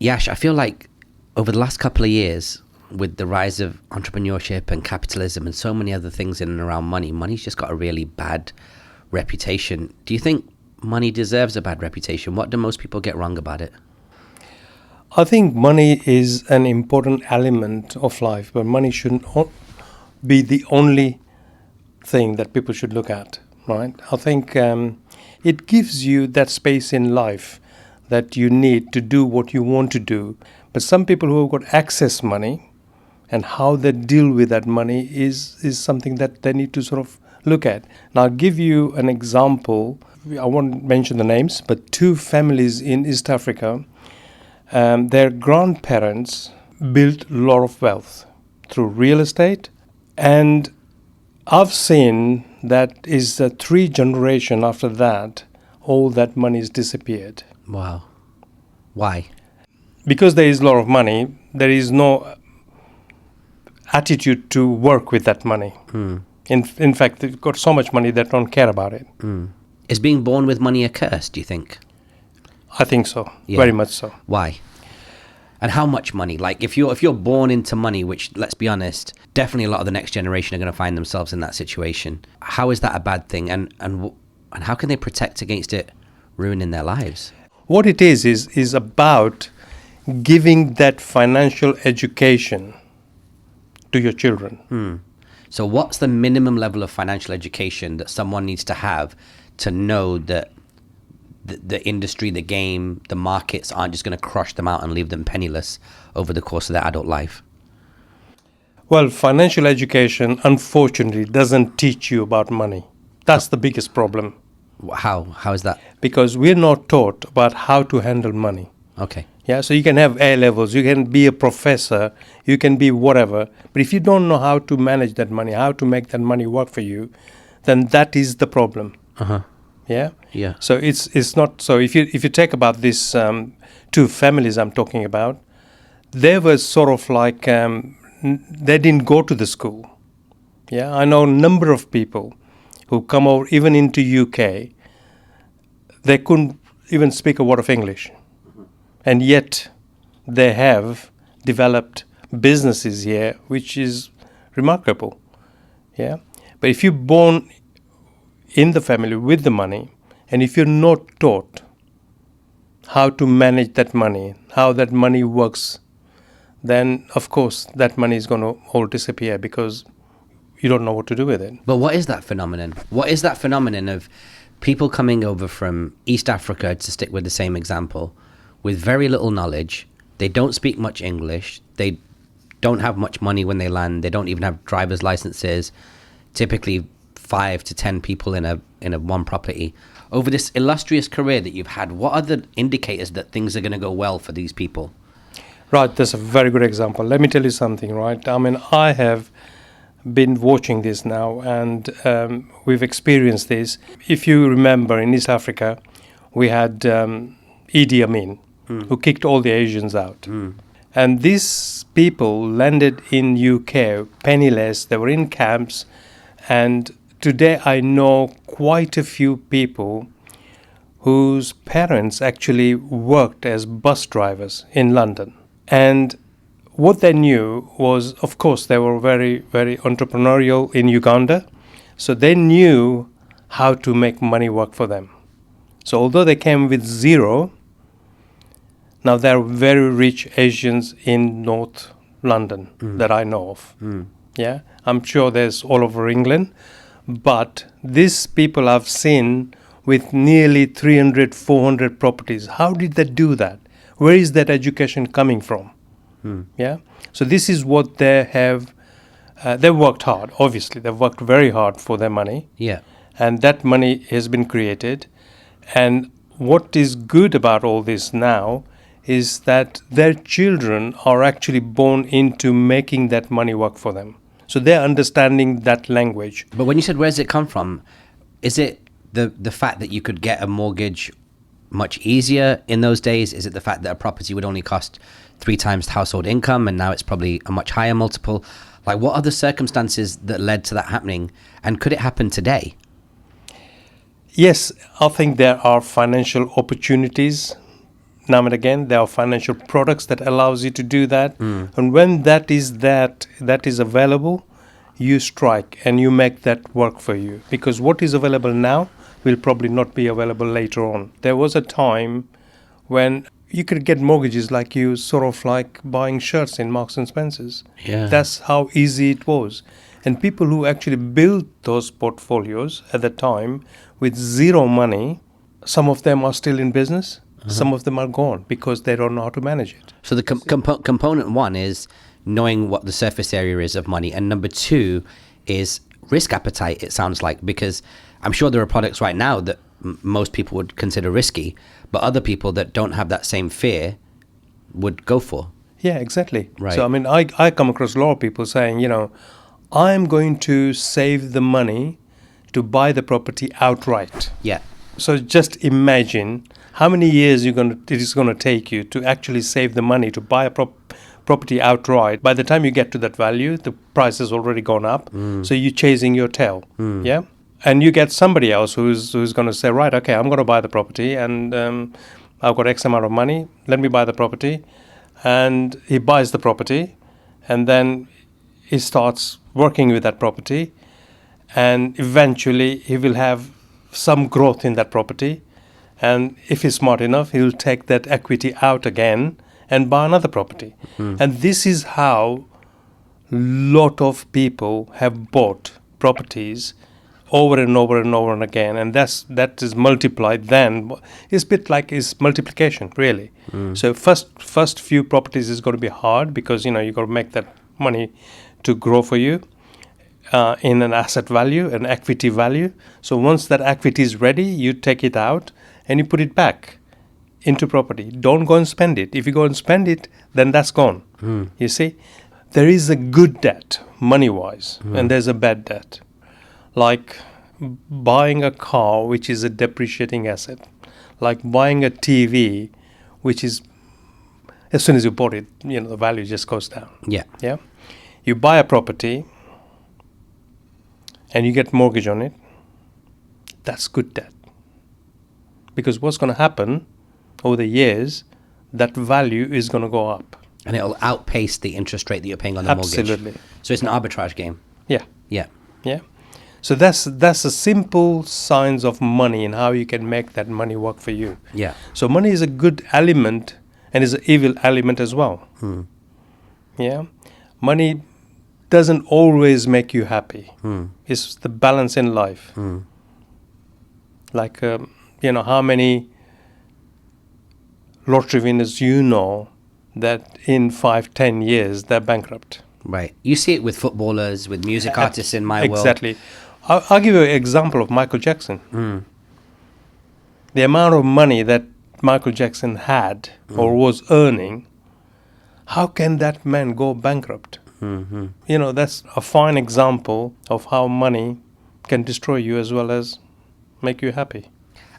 Yash, I feel like over the last couple of years, with the rise of entrepreneurship and capitalism and so many other things in and around money, money's just got a really bad reputation. Do you think money deserves a bad reputation? What do most people get wrong about it? I think money is an important element of life, but money shouldn't be the only thing that people should look at, right? I think it gives you that space in life that you need to do what you want to do. But some people who have got excess money and how they deal with that money is something that they need to sort of look at. Now, I'll give you an example. I won't mention the names, but two families in East Africa, their grandparents built a lot of wealth through real estate. And I've seen that is the 3 generation after that, all that money has disappeared. Wow. Why? Because there is a lot of money, there is no attitude to work with that money. In fact, they've got so much money they don't care about it. Is being born with money a curse, do you think? I think so, Yeah. very much so. Why? And how much money? Like if you're born into money, which, let's be honest, definitely a lot of the next generation are going to find themselves in that situation. How is that a bad thing? And how can they protect against it ruining their lives? What it is about giving that financial education to your children. So what's the minimum level of financial education that someone needs to have to know that the industry, the game, the markets aren't just going to crush them out and leave them penniless over the course of their adult life? Well, financial education, unfortunately, doesn't teach you about money. That's the biggest problem. How is that? Because we're not taught about how to handle money. Okay. Yeah, so you can have A levels, you can be a professor, you can be whatever, but if you don't know how to manage that money, how to make that money work for you, then that is the problem. Yeah. Yeah. So it's not. So if you take about these 2 families I'm talking about, they were sort of like they didn't go to the school. Yeah, I know a number of people who come over even into UK. They couldn't even speak a word of English, and yet they have developed businesses here, which is remarkable. Yeah, but if you're born in the family with the money, and if you're not taught how to manage that money, how that money works, then of course that money is going to all disappear because you don't know what to do with it. But what is that phenomenon? What is that phenomenon of people coming over from East Africa, to stick with the same example, with very little knowledge? They don't speak much English. They don't have much money when they land. They don't even have driver's licenses. Typically 5 to 10 people in a one property. Over this illustrious career that you've had, what are the indicators that things are going to go well for these people? Right, that's a very good example. Let me tell you something, right? I mean, I have been watching this now, and we've experienced this. If you remember, in East Africa, we had Idi Amin, who kicked all the Asians out. And these people landed in UK penniless. They were in camps, and today I know quite a few people whose parents actually worked as bus drivers in London. And what they knew was, of course, they were very, very entrepreneurial in Uganda. So they knew how to make money work for them. So although they came with 0, now there are very rich Asians in North London that I know of. Yeah, I'm sure there's all over England. But these people I've seen with nearly 300, 400 properties. How did they do that? Where is that education coming from? Yeah. So this is what they have. They worked hard. Obviously, they've worked very hard for their money. Yeah. And that money has been created. And what is good about all this now is that their children are actually born into making that money work for them. So they're understanding that language. But when you said, where does it come from? Is it the fact that you could get a mortgage much easier in those days? Is it the fact that a property would only cost 3 times household income and now it's probably a much higher multiple? Like, what are the circumstances that led to that happening? And could it happen today? Yes, I think there are financial opportunities now and again. There are financial products that allows you to do that. And when that is available, you strike and you make that work for you. Because what is available now will probably not be available later on. There was a time when you could get mortgages like you sort of like buying shirts in Marks and Spencer's. Yeah. That's how easy it was. And people who actually built those portfolios at the time with zero money, some of them are still in business. Some of them are gone because they don't know how to manage it. So the component one is knowing what the surface area is of money, and number two is risk appetite. It sounds like, because I'm sure there are products right now that most people would consider risky, but other people that don't have that same fear would go for. Yeah, exactly. Right. So I mean, I come across a lot of people saying, I'm going to save the money to buy the property outright. Yeah. So just imagine how many years it is going to take you to actually save the money to buy a property outright. By the time you get to that value, the price has already gone up. So you're chasing your tail. Yeah. And you get somebody else who's going to say, right, okay, I'm going to buy the property, and I've got X amount of money. Let me buy the property. And he buys the property, and then he starts working with that property, and eventually he will have some growth in that property. And if he's smart enough, he'll take that equity out again and buy another property. And this is how lot of people have bought properties over and over and over and again, and that is multiplied. Then it's a bit like it's multiplication, really. So first few properties is going to be hard because you got to make that money to grow for you in an asset value, an equity value. So once that equity is ready, you take it out and you put it back into property. Don't go and spend it. If you go and spend it, then that's gone. You see, there is a good debt money-wise, and there's a bad debt. Like buying a car, which is a depreciating asset. Like buying a TV, which is, as soon as you bought it, the value just goes down. Yeah. Yeah. You buy a property and you get mortgage on it. That's good debt. Because what's going to happen over the years, that value is going to go up. And it'll outpace the interest rate that you're paying on the mortgage. Absolutely. So it's an arbitrage game. Yeah. Yeah. Yeah. So that's a simple signs of money and how you can make that money work for you. Yeah. So money is a good element and is an evil element as well. Yeah. Money doesn't always make you happy. It's the balance in life. Like, how many lottery winners that in 5-10 years they're bankrupt. Right. You see it with footballers, with music artists in my world. Exactly. I'll give you an example of Michael Jackson. The amount of money that Michael Jackson had or was earning, how can that man go bankrupt? That's a fine example of how money can destroy you as well as make you happy.